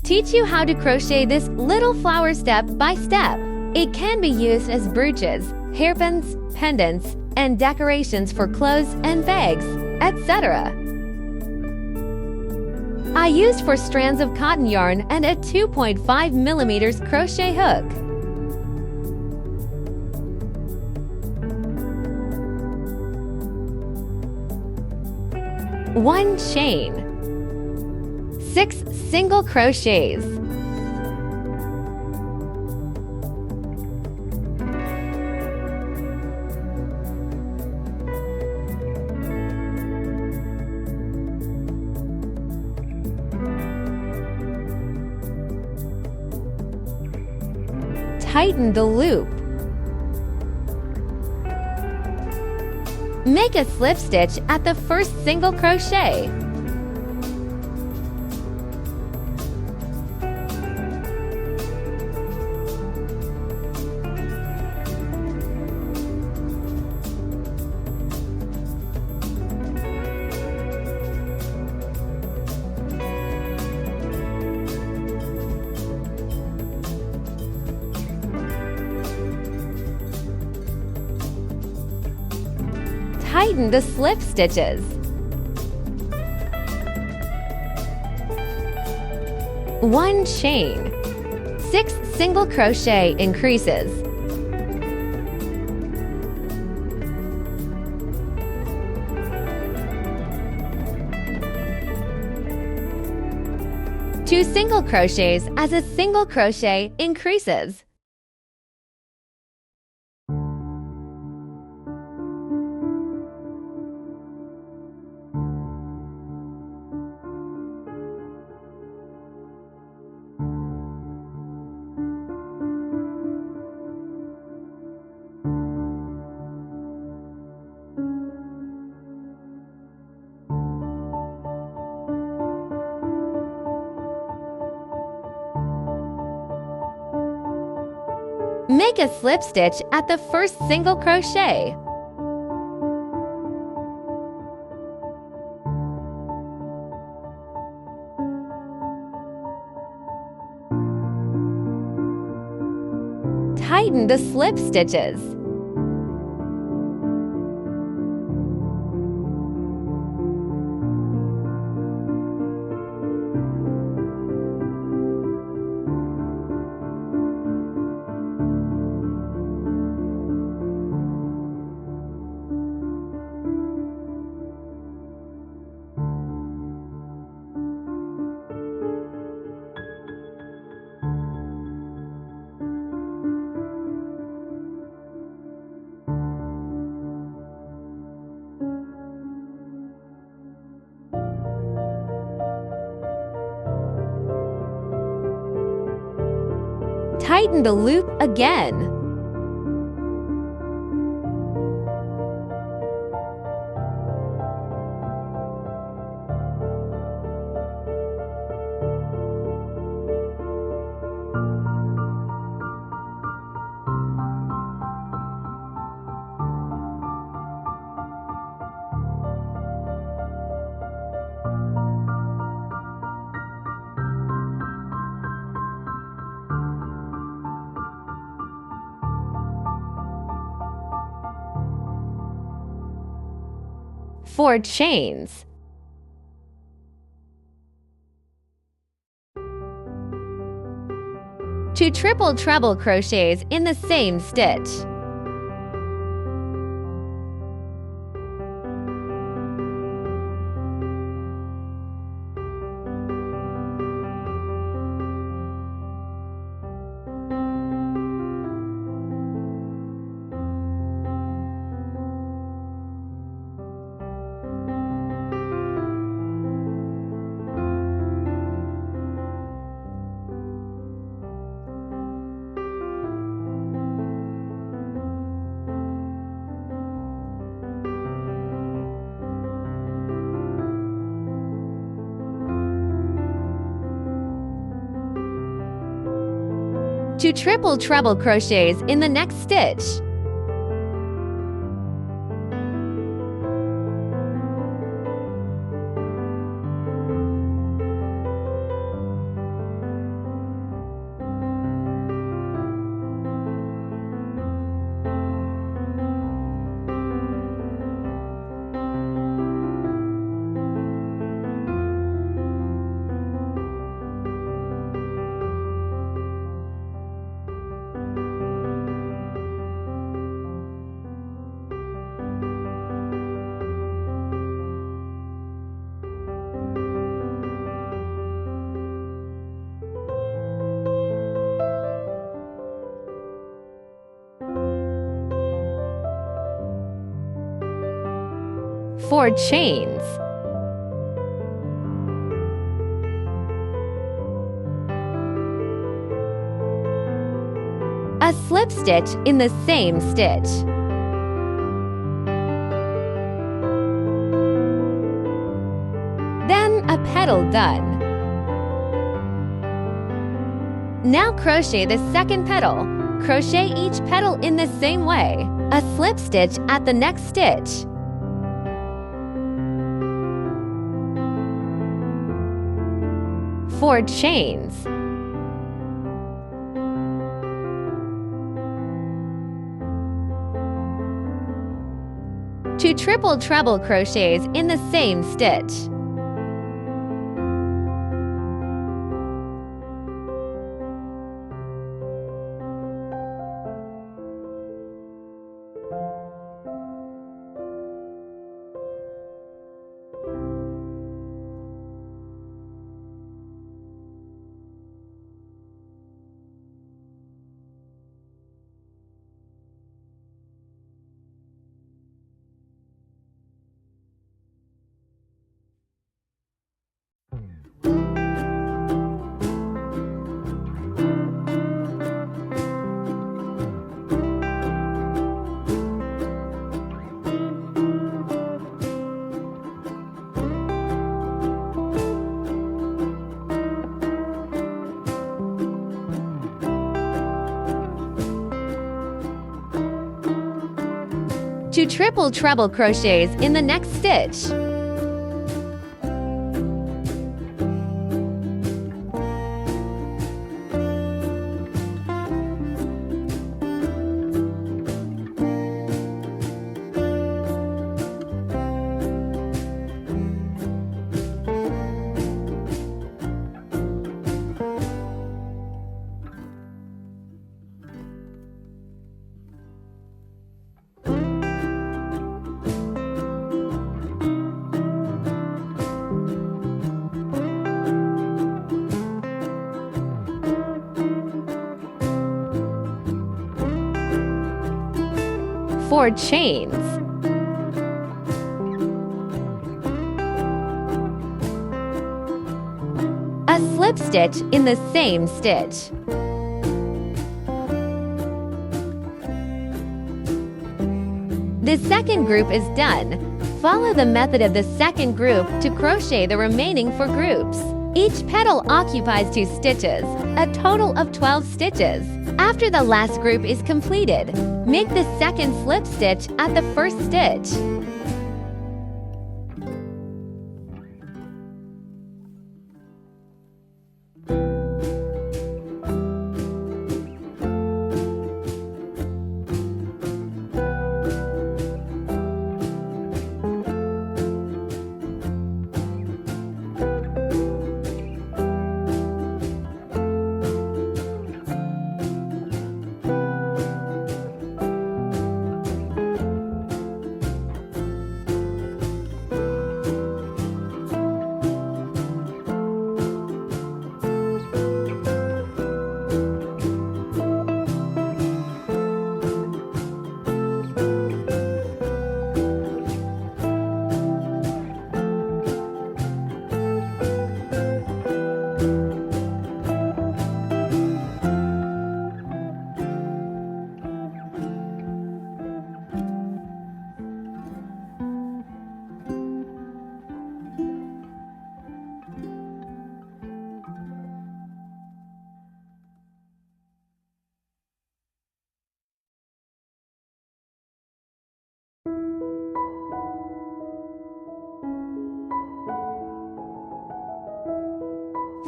teach you how to crochet this little flower step by step. It can be used as brooches, hairpins, pendants, and decorations for clothes and bags, etc. I used 4 strands of cotton yarn and a 2.5 millimeters crochet hook. One chain, 6 single crochets, tighten the loop. Make a slip stitch at the first single crochet. Tighten the slip stitches. One chain, 6 single crochet increases. Two single crochets as a single crochet increases. Make a slip stitch at the first single crochet. Tighten the slip stitches. Tighten the loop again. Four chains. Two triple treble crochets in the same stitch. Two triple treble crochets in the next stitch. 4 chains. A slip stitch in the same stitch. Then a petal done. Now crochet the second petal. Crochet each petal in the same way. A slip stitch at the next stitch. Four chains. Two triple treble crochets in the same stitch. Two triple treble crochets in the next stitch. Four chains. A slip stitch in the same stitch. The second group is done. Follow the method of the second group to crochet the remaining 4 groups. Each petal occupies 2 stitches, a total of 12 stitches. After the last group is completed, make the second slip stitch at the first stitch.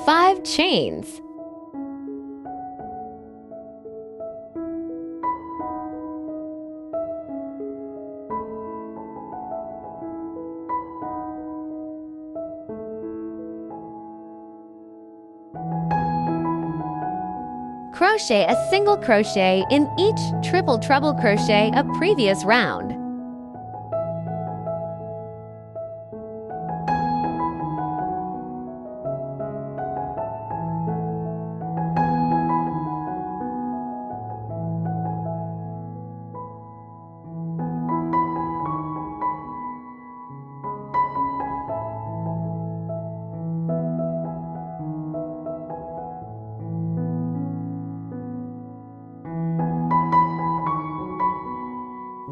Five chains. Crochet a single crochet in each triple treble crochet of previous round.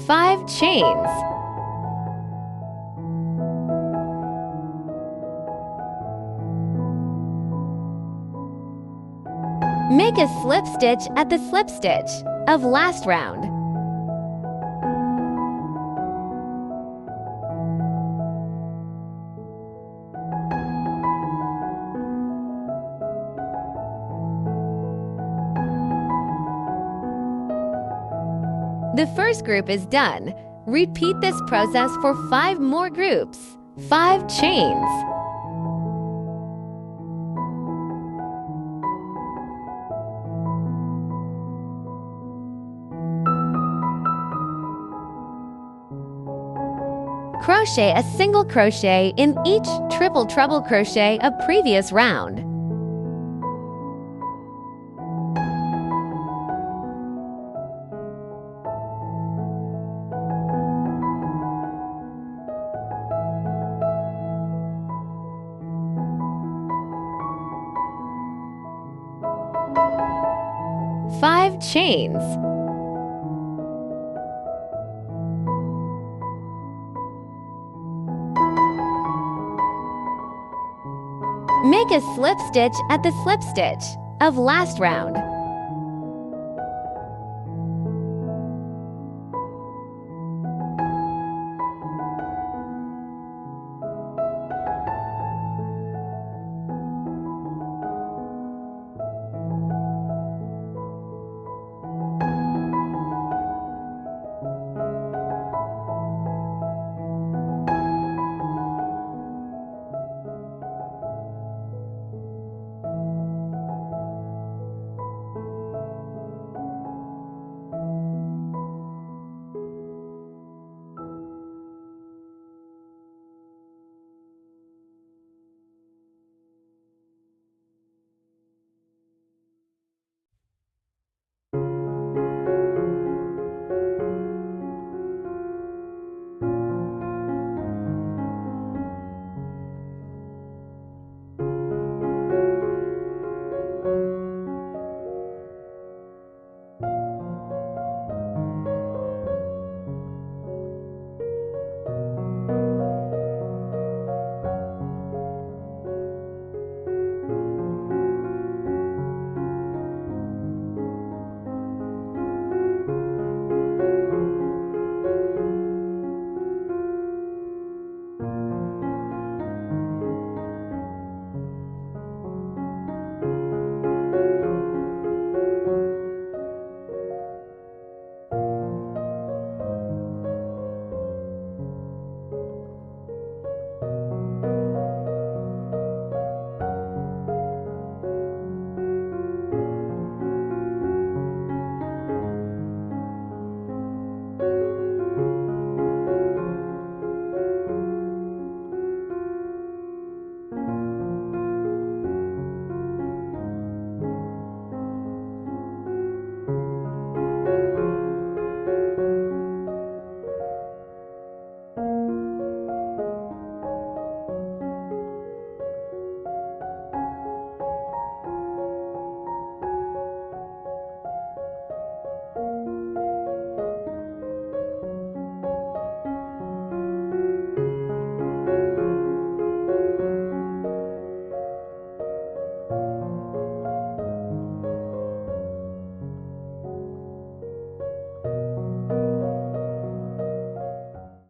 5 chains. Make a slip stitch at the slip stitch of last round. The first group is done. Repeat this process for 5 more groups. 5 chains. Crochet a single crochet in each triple treble crochet of previous round. Five chains. Make a slip stitch at the slip stitch of last round.